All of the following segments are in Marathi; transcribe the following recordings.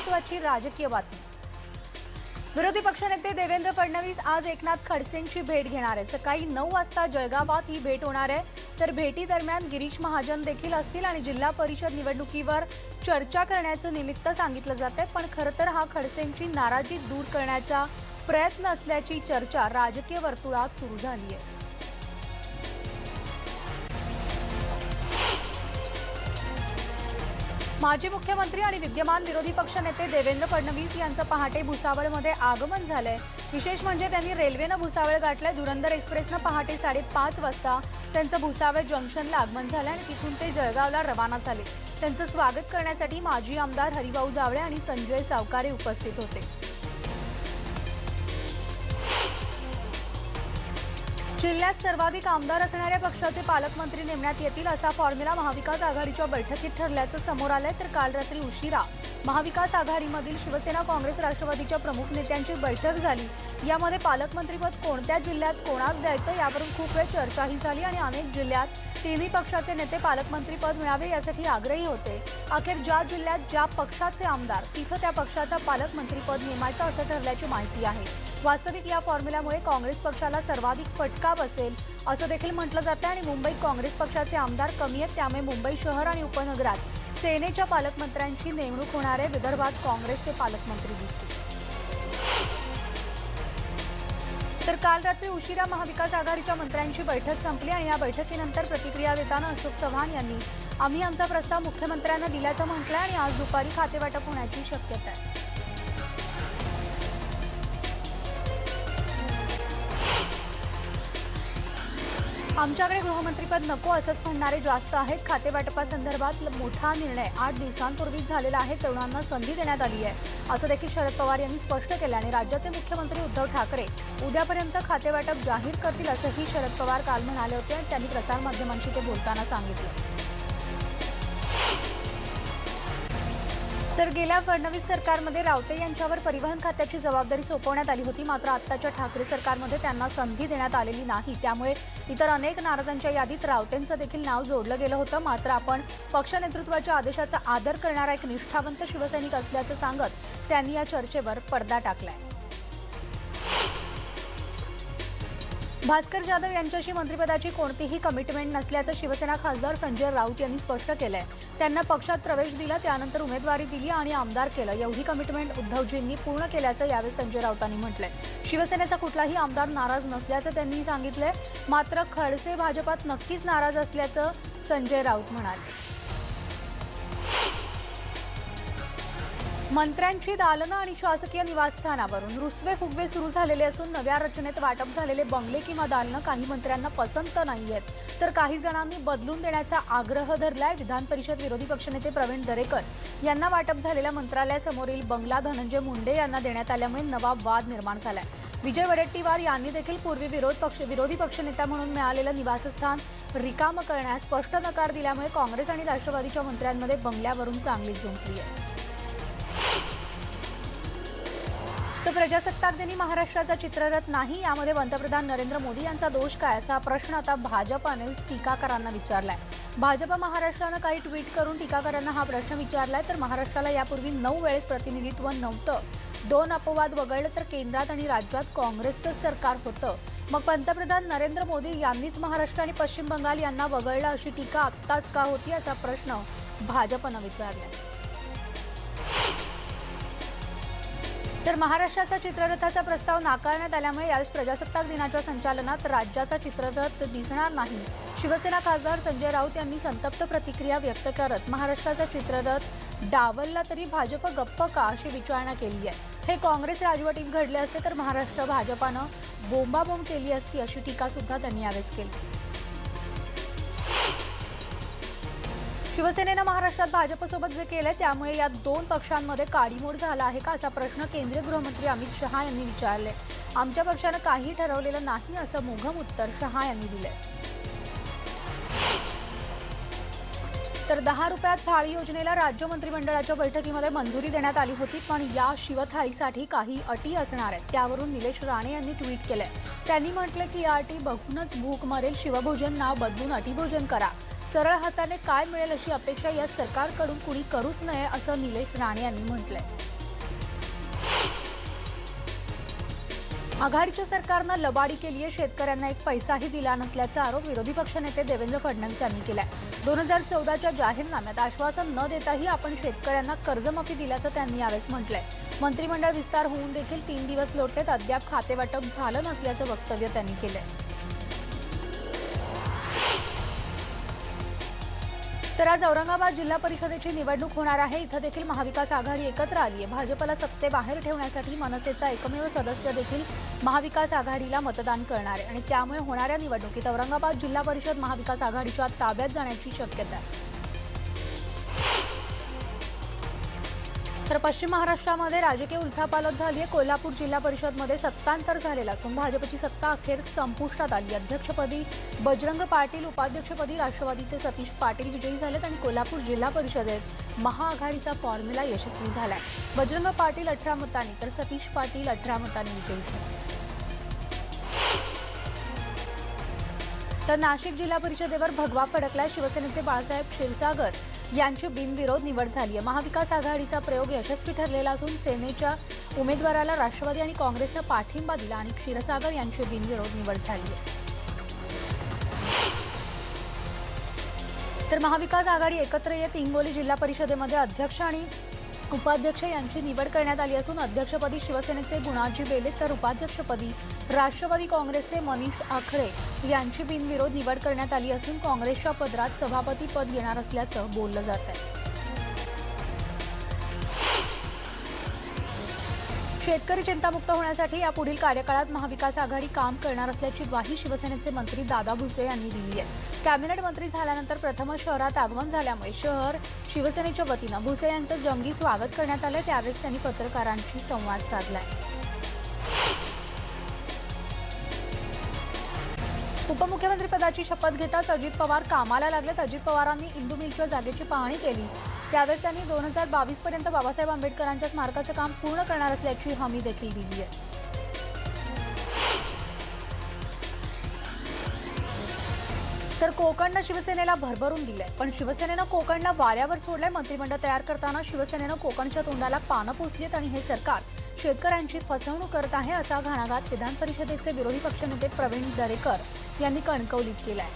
महत्त्वाची राजकीय बातमी। विरोधी पक्षनेते देवेंद्र फडणवीस आज एकनाथ खडसेंची भेट घेणार आहेत। सकाळी 9 वाजता जळगावात ही भेट होणार आहे। तर भेटी दरम्यान गिरीश महाजन देखील असतील आणि जिल्हा परिषद निवडणुकीवर चर्चा करण्याचं निमित्त सांगितलं जाते। पण खरं तर हा खडसेंची नाराजी दूर करण्याचा प्रयत्न असल्याची चर्चा राजकीय वर्तुळात सुरू झाली आहे। माजी मुख्यमंत्री आणि विद्यमान विरोधी पक्षनेते देवेंद्र फडणवीस यांचं पहाटे भुसावळमध्ये आगमन झालंय। विशेष म्हणजे त्यांनी रेल्वेनं भुसावळ गाठलंय। धुरंधर एक्सप्रेसनं पहाटे 5:30 वाजता त्यांचं भुसावळ जंक्शनला आगमन झालं आणि तिथून ते जळगावला रवाना झाले। त्यांचं स्वागत करण्यासाठी माजी आमदार हरिभाऊ जावळे आणि संजय सावकारे उपस्थित होते। जिल्ह्यात सर्वाधिक आमदार असणाऱ्या पक्षाचे पालकमंत्री नेमण्यात येतील असा फॉर्म्युला महाविकास आघाडीच्या बैठकीत ठरल्याचं समोर आलंय। तर काल रात्री उशिरा महाविकास आघाडीमधील शिवसेना, काँग्रेस, राष्ट्रवादीच्या प्रमुख नेत्यांची बैठक झाली। यामध्ये पालकमंत्रीपद कोणत्या जिल्ह्यात कोणास द्यायचं यावरून खूप वेळ चर्चाही झाली आणि अनेक जिल्ह्यात तिन्ही पक्षाचे नेते पालकमंत्रीपद मिळावे यासाठी आग्रही होते। अखेर ज्या जिल्ह्यात ज्या पक्षाचे आमदार तिथं त्या पक्षाचा पालकमंत्रीपद नेमायचं असं ठरल्याची माहिती आहे। वास्तविक या फॉर्म्युल्यामुळे काँग्रेस पक्षाला सर्वाधिक फटका बसेल असं देखील म्हटलं जातं आणि मुंबईत काँग्रेस पक्षाचे आमदार कमी आहेत, त्यामुळे मुंबई शहर आणि उपनगरात सेनेच्या पालकमंत्र्यांची नेमणूक होणार आहे। विदर्भात काँग्रेसचे पालकमंत्री दिसतील। तर काल रात्री उशिरा महाविकास आघाडीच्या मंत्र्यांची बैठक संपली आणि या बैठकीनंतर प्रतिक्रिया देताना अशोक चव्हाण यांनी आम्ही आमचा प्रस्ताव मुख्यमंत्र्यांना दिल्याचं म्हटलंय आणि आज दुपारी खातेवाटप होण्याची शक्यता आहे। आमच्याकडे गृहमंत्रीपद नको असंच म्हणणारे जास्त आहेत। खातेवाटपासंदर्भात मोठा निर्णय 8 दिवसांपूर्वीच झालेला आहे। तरुणांना संधी देण्यात आली आहे असं देखील शरद पवार यांनी स्पष्ट केलं आणि राज्याचे मुख्यमंत्री उद्धव ठाकरे उद्यापर्यंत खातेवाटप जाहीर करतील असंही शरद पवार काल म्हणाले होते आणि त्यांनी प्रसारमाध्यमांशी ते बोलताना सांगितलं। तर गेल्या फडणवीस सरकारमध्ये रावते यांच्यावर परिवहन खात्याची जबाबदारी सोपवण्यात आली होती। मात्र आत्ताच्या ठाकरे सरकारमध्ये त्यांना संधी देण्यात आलेली नाही, त्यामुळे इतर अनेक नाराजांच्या यादीत रावतेंचं देखील नाव जोडलं गेलं होतं। मात्र आपण पक्ष नेतृत्वाच्या आदेशाचा आदर करणारा एक निष्ठावंत शिवसैनिक असल्याचं सांगत त्यांनी या चर्चेवर पडदा टाकलाय। भास्कर जाधव यांच्याशी मंत्रिपदाची कोणतीही कमिटमेंट नसल्याचं शिवसेना खासदार संजय राऊत यांनी स्पष्ट केलंय। त्यांना पक्षात प्रवेश दिला, त्यानंतर उमेदवारी दिली आणि आमदार केलं। एवढी कमिटमेंट उद्धवजींनी पूर्ण केल्याचं यावेळी संजय राऊतांनी म्हटलंय। शिवसेनेचा कुठलाही आमदार नाराज नसल्याचं त्यांनी सांगितलंय। मात्र खडसे भाजपात नक्कीच नाराज असल्याचं संजय राऊत म्हणाले। मंत्र्यांची दालनं आणि शासकीय निवासस्थानावरून रुसवे फुगवे सुरू झालेले असून नव्या रचनेत वाटप झालेले बंगले किंवा दालनं काही मंत्र्यांना पसंत नाहीयेत, तर काही जणांनी बदलून देण्याचा आग्रह धरलाय। विधान परिषद विरोधी पक्षनेते प्रवीण दरेकर यांना वाटप झालेल्या मंत्रालयासमोरील बंगला धनंजय मुंडे यांना देण्यात आल्यामुळे नवा वाद निर्माण झालाय। विजय वडेट्टीवार यांनी देखील पूर्वी विरोधी पक्षनेता म्हणून मिळालेलं निवासस्थान रिकामं करण्यास स्पष्ट नकार दिल्यामुळे काँग्रेस आणि राष्ट्रवादीच्या मंत्र्यांमध्ये बंगल्यावरून चांगलीच जुंपली आहे। तर प्रजासत्ताक दिनी महाराष्ट्राचा चित्ररथ नाही, यामध्ये पंतप्रधान नरेंद्र मोदी यांचा दोष काय असा प्रश्न आता भाजपाने टीकाकारांना विचारलाय। भाजप महाराष्ट्रानं काही ट्विट करून टीकाकारांना हा प्रश्न विचारलाय। तर महाराष्ट्राला यापूर्वी 9 वेळेस प्रतिनिधित्व नव्हतं, 2 अपवाद वगळले तर केंद्रात आणि राज्यात काँग्रेसचं सरकार होतं। मग पंतप्रधान नरेंद्र मोदी यांनीच महाराष्ट्र आणि पश्चिम बंगाल यांना वगळलं अशी टीका आत्ताच का होती असा प्रश्न भाजपनं विचारलाय। तर महाराष्ट्राचा चित्ररथाचा प्रस्ताव नाकारण्यात आल्यामुळे यावेळी प्रजासत्ताक दिनाच्या संचालनात राज्याचा चित्ररथ दिसणार नाही। शिवसेना खासदार संजय राऊत यांनी संतप्त प्रतिक्रिया व्यक्त करत महाराष्ट्राचा चित्ररथ डावलला तरी भाजप गप्प का अशी विचारणा केली आहे। हे काँग्रेस राजवटीत घडले असते तर महाराष्ट्र भाजपानं बोंबाबोंब केली असती अशी टीका सुद्धा त्यांनी यावेळी केली। शिवसेनेनं महाराष्ट्रात भाजपसोबत जे केलंय त्यामुळे या 2 पक्षांमध्ये काडीमोड झाला आहे का असा प्रश्न केंद्रीय गृहमंत्री अमित शहा यांनी विचारले। आमच्या पक्षानं काही ठरवलेलं नाही असं मोघम उत्तर शहा यांनी दिलंय। तर 10 रुपयात थाळी योजनेला राज्य मंत्रिमंडळाच्या बैठकीमध्ये मंजुरी देण्यात आली होती, पण या शिवथाळीसाठी काही अटी असणार आहेत। त्यावरून निलेश राणे यांनी ट्विट केलंय। त्यांनी म्हटलं की या अटी बघूनच भूक मरेल, शिवभोजन नाव बदलून अटीभोजन करा। सरळ हाताने काय मिळेल अशी अपेक्षा या सरकारकडून कुणी करूच नये असं निलेश राणे यांनी म्हटलंय। आघाडीच्या सरकारनं लबाडी केली आहे, शेतकऱ्यांना एक पैसाही दिला नसल्याचा आरोप विरोधी पक्षनेते देवेंद्र फडणवीस यांनी केलाय. 2014च्या जाहीरनाम्यात आश्वासन न देताही आपण शेतकऱ्यांना कर्जमाफी दिल्याचं त्यांनी यावेळेस म्हटलंय. मंत्रिमंडळ विस्तार होऊन देखील 3 दिवस लोटलेत, अद्याप खातेवाटप झालं नसल्याचं वक्तव्य त्यांनी केलंय. तर आज औरंगाबाद जिल्हा परिषदेची निवडणूक होणार आहे. इथं देखील महाविकास आघाडी एकत्र आली आहे. भाजपला सत्तेबाहेर ठेवण्यासाठी मनसेचा एकमेव सदस्य देखील महाविकास आघाडीला मतदान करणार आहे आणि त्यामुळे होणाऱ्या निवडणुकीत औरंगाबाद जिल्हा परिषद महाविकास आघाडीच्या ताब्यात जाण्याची शक्यता आहे. तर पश्चिम महाराष्ट्रामध्ये राजकीय उलथापालट झाली आहे. कोल्हापूर जिल्हा परिषदमध्ये सत्तांतर झालेलं असून भाजपची सत्ता अखेर संपुष्टात आली. अध्यक्षपदी बजरंग पाटील, उपाध्यक्षपदी राष्ट्रवादीचे सतीश पाटील विजयी झालेत आणि कोल्हापूर जिल्हा परिषदेत महाआघाडीचा फॉर्म्युला यशस्वी झालाय. बजरंग पाटील 18 मतांनी तर सतीश पाटील 18 मतांनी विजयी झाले. तर नाशिक जिल्हा परिषदेवर भगवा फडकलाय. शिवसेनेचे बाळासाहेब क्षीरसागर यांची बिनविरोध निवड झाली आहे. महाविकास आघाडीचा प्रयोग यशस्वी ठरलेला असून सेनेच्या उमेदवाराला राष्ट्रवादी आणि काँग्रेसनं पाठिंबा दिला आणि क्षीरसागर यांची बिनविरोध निवड झाली आहे. तर महाविकास आघाडी एकत्र येत हिंगोली जिल्हा परिषदेमध्ये अध्यक्ष आणि उपाध्यक्ष यांची निवड करण्यात आली असून अध्यक्षपदी शिवसेनेचे गुणाजी बेले तर उपाध्यक्षपदी राष्ट्रवादी काँग्रेसचे मनीष आखरे यांची बिनविरोध निवड करण्यात आली असून काँग्रेसच्या पदरात सभापती पद येणार असल्याचं बोललं जात आहे. शेतकरी चिंतामुक्त होण्यासाठी यापुढील कार्यकाळात महाविकास आघाडी काम करणार असल्याची ग्वाही शिवसेनेचे मंत्री दादा भुसे यांनी दिली आहे. कॅबिनेट मंत्री झाल्यानंतर प्रथमच शहरात आगमन झाल्यामुळे शहर शिवसेनेच्या वतीनं भुसे यांचं जंगी स्वागत करण्यात आलं. त्यावेळेस त्यांनी पत्रकारांशी संवाद साधलाय. उपमुख्यमंत्रीपदाची शपथ घेताच अजित पवार कामाला लागलेत. अजित पवारांनी इंदू मिलच्या जागेची पाहणी केली. त्यावेळेस त्यांनी 2022 पर्यंत बाबासाहेब आंबेडकरांच्या स्मारकाचं काम पूर्ण करणार असल्याची हमी देखील दिली आहे. तर कोकणनं शिवसेनेला भरभरून दिलंय, पण शिवसेनेनं कोकणला वाऱ्यावर सोडलंय. मंत्रिमंडळ तयार करताना शिवसेनेनं कोकणच्या तोंडाला पानं पुसलीत आणि हे सरकार शेतकऱ्यांची फसवणूक करत आहे असा घणाघात विधान परिषदेचे विरोधी पक्षनेते प्रवीण दरेकर यांनी कणकवलीत केलाय.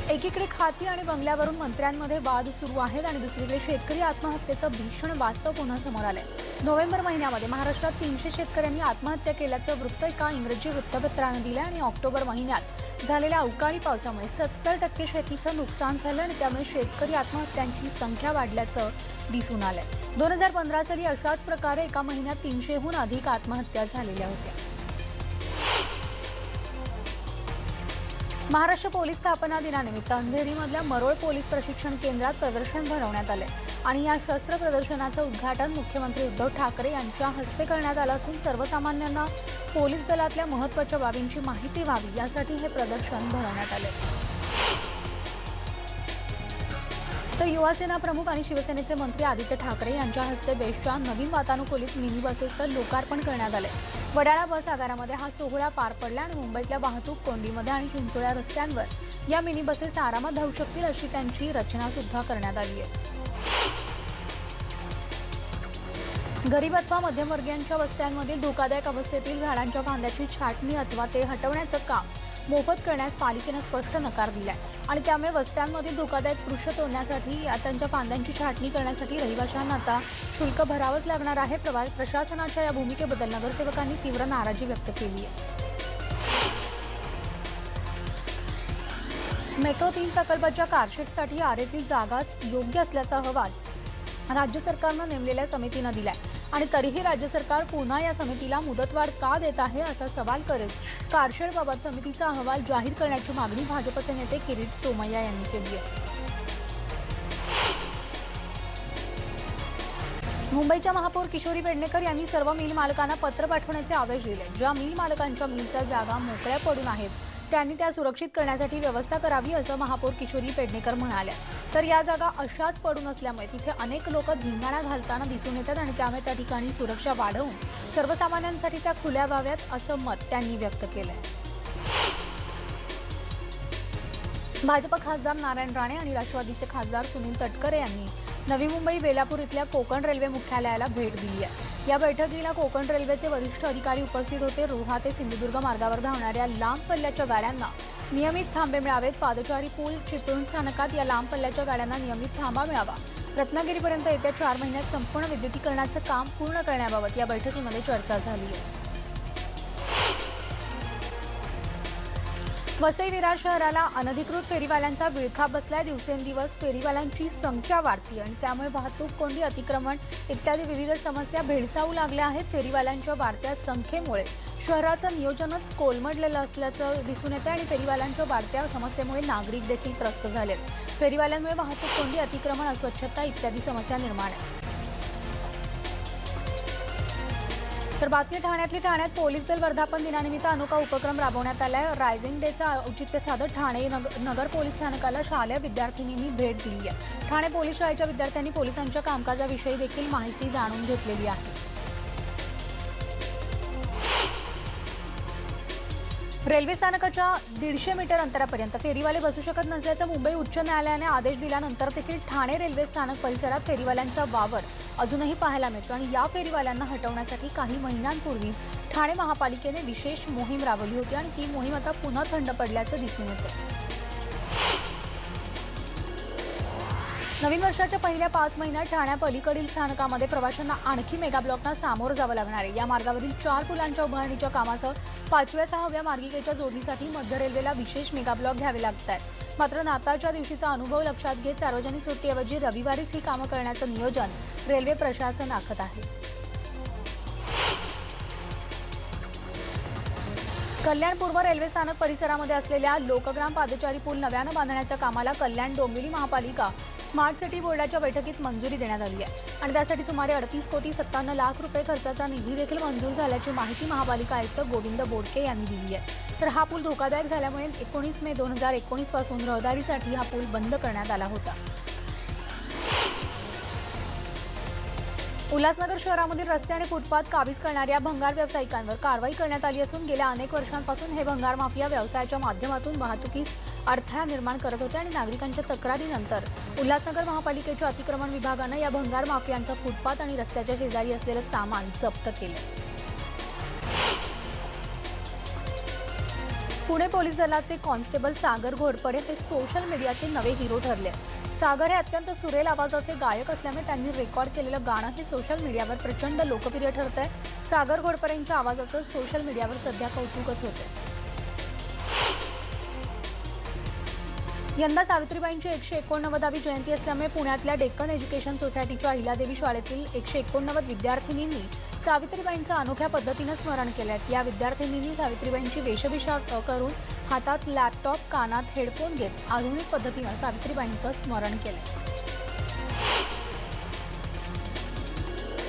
एकीकडे खाती आणि बंगल्यावरून मंत्र्यांमध्ये वाद सुरू आहेत आणि दुसरीकडे शेतकरी आत्महत्येचं भीषण वास्तव पुन्हा समोर आलंय. नोव्हेंबर महिन्यामध्ये महाराष्ट्रात 300 शेतकऱ्यांनी आत्महत्या केल्याचं वृत्त एका इंग्रजी वृत्तपत्रानं दिलं आणि ऑक्टोबर महिन्यात झालेल्या अवकाळी पावसामुळे 70% शेतीचं नुकसान झालं आणि त्यामुळे शेतकरी आत्महत्यांची संख्या वाढल्याचं दिसून आलंय. 2015 साली अशाच प्रकारे एका महिन्यात 300हून अधिक आत्महत्या झालेल्या होत्या. महाराष्ट्र पोलीस स्थापना दिनानिमित्त अंधेरीमधल्या मरोळ पोलीस प्रशिक्षण केंद्रात प्रदर्शन भरवण्यात आले आणि या शस्त्र प्रदर्शनाचं उद्घाटन मुख्यमंत्री उद्धव ठाकरे यांच्या हस्ते करण्यात आलं असून सर्वसामान्यांना पोलीस दलातल्या महत्त्वाच्या बाबींची माहिती व्हावी यासाठी हे प्रदर्शन भरवण्यात आले. तर युवासेना प्रमुख आणि शिवसेनेचे मंत्री आदित्य ठाकरे यांच्या हस्ते बेस्टच्या नवीन वातानुकूलित मिनी बसेसचं लोकार्पण करण्यात आले. वडाळा बस आगारामध्ये हा सोहळा पार पडला आणि मुंबईतल्या वाहतूक कोंडीमध्ये आणि चिंचोळ्या रस्त्यांवर या मिनी बसेस आरामात धावू शकतील अशी त्यांची रचना सुद्धा करण्यात आली आहे. गरीब अथवा मध्यमवर्गीयांच्या वस्त्यांमधील धोकादायक अवस्थेतील झाडांच्या फांद्याची छाटणी अथवा ते हटवण्याचं काम मोफत करण्यास पालिकेनं स्पष्ट नकार दिलाय आणि त्यामुळे वस्त्यांमधील धोकादायक वृक्ष तोडण्यासाठी त्यांच्या फांद्यांची छाटणी करण्यासाठी रहिवाशांना आता शुल्क भरावंच लागणार आहे. प्रशासनाच्या या भूमिकेबद्दल नगरसेवकांनी तीव्र नाराजी व्यक्त केली आहे. मेट्रो 3 प्रकल्पाच्या कारशेडसाठी आरेतील जागाच योग्य असल्याचा अहवाल राज्य सरकारनं नेमलेल्या समितीनं दिलाय आणि तरीही राज्य सरकार पुन्हा या समितीला मुदतवाढ का देत आहे असा सवाल करत कारशेडबाबत समितीचा अहवाल जाहीर करण्याची मागणी भाजपचे नेते किरीट सोमय्या यांनी केली आहे. मुंबईच्या महापौर किशोरी पेडणेकर यांनी सर्व मिल मालकांना पत्र पाठवण्याचे आदेश दिले. ज्या मिल मालकांच्या मिलच्या जागा मोकळ्या पडून आहेत त्यांनी त्या सुरक्षित करण्यासाठी व्यवस्था करावी असं महापौर किशोरी पेडणेकर म्हणाल्या. तर या जागा अशाच पडून असल्यामुळे तिथे अनेक लोक धिंगाणा घालताना दिसून येतात आणि त्यामुळे त्या ठिकाणी सुरक्षा वाढवून सर्वसामान्यांसाठी त्या खुल्या व्हाव्यात असं मत त्यांनी व्यक्त केलंय. भाजप खासदार नारायण राणे आणि राष्ट्रवादीचे खासदार सुनील तटकरे यांनी नवी मुंबई बेलापूर इथल्या कोकण रेल्वे मुख्यालयाला भेट दिली आहे। या बैठकीला कोकण रेल्वेचे वरिष्ठ अधिकारी उपस्थित होते। रोहा ते सिंधुदुर्ग मार्गावर धावणाऱ्या लांब पल्ल्याच्या गाड्यांना नियमित थांबे मिळावेत। पादचारी पूल चिपळूण स्थानकात या लांब पल्ल्याच्या गाड्यांना नियमित थांबा मिळावा। रत्नागिरीपर्यंत येत्या 4 महिन्यात संपूर्ण विद्युतीकरणाचं काम पूर्ण करण्याबाबत या बैठकीमध्ये चर्चा झाली आहे। वसई विरार शहराला अनधिकृत फेरीवाल्यांचा विळखा बसलाय। दिवसेंदिवस फेरीवाल्यांची संख्या वाढती आणि त्यामुळे वाहतूक कोंडी, अतिक्रमण इत्यादी विविध समस्या भेडसावू लागल्या आहेत। फेरीवाल्यांच्या वाढत्या संख्येमुळे शहराचं नियोजनच कोलमडलेलं असल्याचं दिसून येतं आणि फेरीवाल्यांच्या वाढत्या समस्येमुळे नागरिक देखील त्रस्त झालेत। फेरीवाल्यांमुळे वाहतूक कोंडी, अतिक्रमण, अस्वच्छता इत्यादी समस्या निर्माण आहेत। तर बातमी ठाण्यात पोलीस दल वर्धापन दिनानिमित्त अनोखा उपक्रम राबवण्यात आलाय। रायझिंग डेचं औचित्य साधत ठाणे नगर पोलीस स्थानकाला शालेय विद्यार्थिनींनी भेट दिली आहे। ठाणे पोलीस शाळेच्या विद्यार्थ्यांनी पोलिसांच्या कामकाजाविषयी देखील माहिती जाणून घेतलेली आहे। रेल्वे स्थानकाच्या 150 मीटर अंतरापर्यंत फेरीवाले बसू शकत नसल्याचा मुंबई उच्च न्यायालयाने आदेश दिल्यानंतर देखील ठाणे रेल्वे स्थानक परिसरात फेरीवाल्यांचा वावर अजूनही पाहायला मिळतो आणि या फेरीवाल्यांना हटवण्यासाठी काही महिन्यांपूर्वी ठाणे महापालिकेने विशेष मोहीम राबवली होती आणि ती मोहीम आता पुन्हा थंड पडल्याचं दिसून येतं। नवीन वर्षाच्या पहिल्या 5 महिन्यात ठाण्यापलीकडील स्थानकामध्ये प्रवाशांना आणखी मेगा ब्लॉकना सामोरं जावं लागणार आहे। या मार्गावरील 4 पुलांच्या उभारणीच्या कामासह 5व्या-6व्या मार्गिकेच्या जोडणीसाठी मध्य रेल्वेला विशेष मेगा ब्लॉक घ्यावे लागत आहेत। मात्र नाताळच्या दिवशीचा अनुभव लक्षात घेत सार्वजनिक सुट्टीऐवजी रविवारीच ही कामं करण्याचं नियोजन रेल्वे प्रशासन आखत आहे। कल्याण पूर्व रेल्वे स्थानक परिसरामध्ये असलेल्या लोकग्राम पादचारी पूल नव्यानं बांधण्याच्या कामाला कल्याण डोंबिवली महापालिका स्मार्ट सिटी बोर्डाच्या बैठकीत मंजुरी देण्यात आली आहे आणि त्यासाठी सुमारे 38,57,00,000 रुपये खर्चाचा निधी देखील मंजूर झाल्याची माहिती महापालिका आयुक्त गोविंद बोडके यांनी दिली आहे। तर हा पूल धोकादायक झाल्यामुळे 19 मे 2019 पासून रहदारीसाठी हा पूल बंद करण्यात आला होता। उल्हासनगर शहरामधील रस्ते आणि फुटपाथ काबीज करणाऱ्या भंगार व्यावसायिकांवर कारवाई करण्यात आली असून गेल्या अनेक वर्षांपासून हे भंगार माफिया व्यवसायाच्या माध्यमातून वाहतुकीस अडथळा निर्माण करत होते आणि नागरिकांच्या तक्रारीनंतर उल्हासनगर महापालिकेच्या अतिक्रमण विभागानं या भंगार माफियांचा फुटपाथ आणि रस्त्याच्या शेजारी असलेलं सामान जप्त केलं। पुणे पोलीस दलाचे कॉन्स्टेबल सागर घोरपडे हे सोशल मीडियाचे नवे हिरो ठरले। सागर हे अत्यंत सुरेल आवाजाचे गायक असल्यामुळे त्यांनी रेकॉर्ड केलेलं गाणं हे सोशल मीडियावर प्रचंड लोकप्रिय ठरतंय। सागर घोरपडेंच्या आवाजाचं सोशल मीडियावर सध्या कौतुकच होते। यंदा सावित्रीबाईंची 189वी जयंती असल्यामुळे पुण्यातल्या डेक्कन एज्युकेशन सोसायटीच्या अहिल्यादेवी शाळेतील 189 विद्यार्थिनींनी सावित्रीबाईंचं अनोख्या पद्धतीनं स्मरण केलं आहे। या विद्यार्थिनींनी सावित्रीबाईंची वेशभूषा करून हातात लॅपटॉप, कानात हेडफोन घेत आधुनिक पद्धतीनं सावित्रीबाईंचं स्मरण केलं।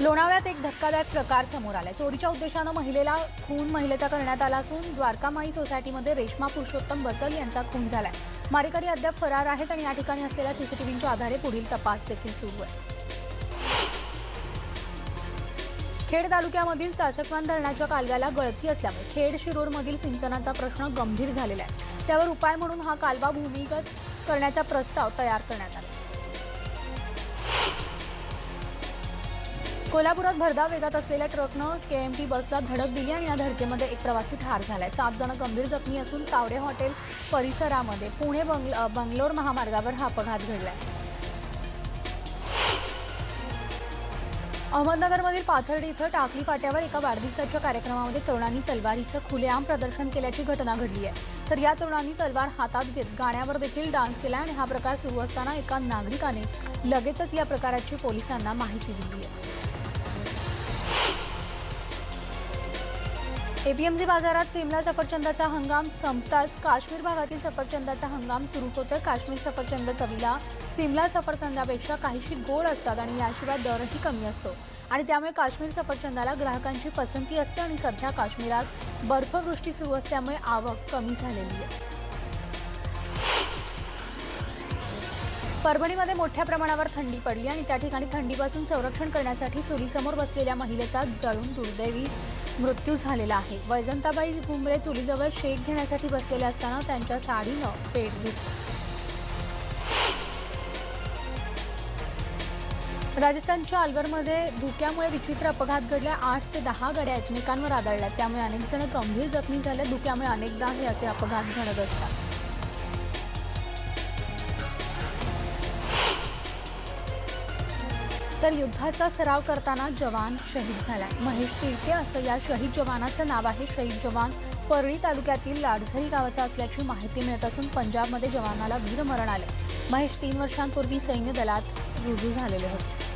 लोणावळ्यात एक धक्कादायक प्रकार समोर आलाय। चोरीच्या उद्देशानं महिलेचा करण्यात आला असून द्वारकामाई सोसायटीमध्ये रेश्मा पुरुषोत्तम बचल यांचा खून झालाय। मारेकरी अद्याप फरार आहेत आणि या ठिकाणी असलेल्या सीसीटीव्हीच्या आधारे पुढील तपास देखील सुरू आहे। खेड तालुक्यामधील चासकवान धरणाच्या कालव्याला गळती असल्यामुळे खेड शिरूरमधील सिंचनाचा प्रश्न गंभीर झालेला आहे। त्यावर उपाय म्हणून हा कालवा भूमिगत करण्याचा प्रस्ताव तयार करण्यात आला। कोल्हापुरात भरधाव वेगात असलेल्या ट्रकनं केएमटी बसला धडक दिली आणि या धडकेमध्ये एक प्रवासी ठार झालाय। 7 जण गंभीर जखमी असून तावडे हॉटेल परिसरामध्ये पुणे बंगलोर महामार्गावर हा अपघात घडलाय। अहमदनगरमधील पाथर्डी इथं टाकली फाट्यावर एका वाढदिवसाच्या कार्यक्रमामध्ये तरुणांनी तलवारीचं खुलेआम प्रदर्शन केल्याची घटना घडली आहे। तर या तरुणांनी तलवार हातात घेत गाण्यावर देखील डान्स केला आणि हा प्रकार सुरू असताना एका नागरिकाने लगेचच या प्रकाराची पोलिसांना माहिती दिली आहे। एपीएमसी बाजारात सिमला सफरचंदाचा हंगाम संपताच काश्मीर भागातील सफरचंदाचा हंगाम सुरू होतोय। काश्मीर सफरचंद चवीला सिमला सफरचंदापेक्षा काहीशी गोड असतात आणि याशिवाय दरही कमी असतो आणि त्यामुळे काश्मीर सफरचंदाला ग्राहकांची पसंती असते आणि सध्या काश्मीरात बर्फवृष्टी सुरू असल्यामुळे आवक कमी झालेली आहे। परभणीमध्ये मोठ्या प्रमाणावर थंडी पडली आणि त्या ठिकाणी थंडीपासून संरक्षण करण्यासाठी चुलीसमोर बसलेल्या महिलेचा जळून दुर्दैवी मृत्यू झालेला आहे। वैजंताबाई भुमरे चुलीजवळ शेक घेण्यासाठी बसलेले असताना त्यांच्या साडीनं पेट घेतलं। राजस्थानच्या अलवरमध्ये धुक्यामुळे विचित्र अपघात घडले. 8 ते 10 गाड्या एकमेकांवर आदळल्या. त्यामुळे अनेक जण गंभीर जखमी झाले. धुक्यामुळे अनेकदा हे असे अपघात घडत असतात. तर युद्धाचा सराव करताना जवान शहीद झालाय. महेश तिळके असं या शहीद जवानाचं नाव आहे. शहीद जवान परळी तालुक्यातील लाडझरी गावाचा असल्याची माहिती मिळत असून पंजाबमध्ये जवानाला वीरमरण आले. महेश 3 वर्षांपूर्वी सैन्य दलात रुजू झालेले होते.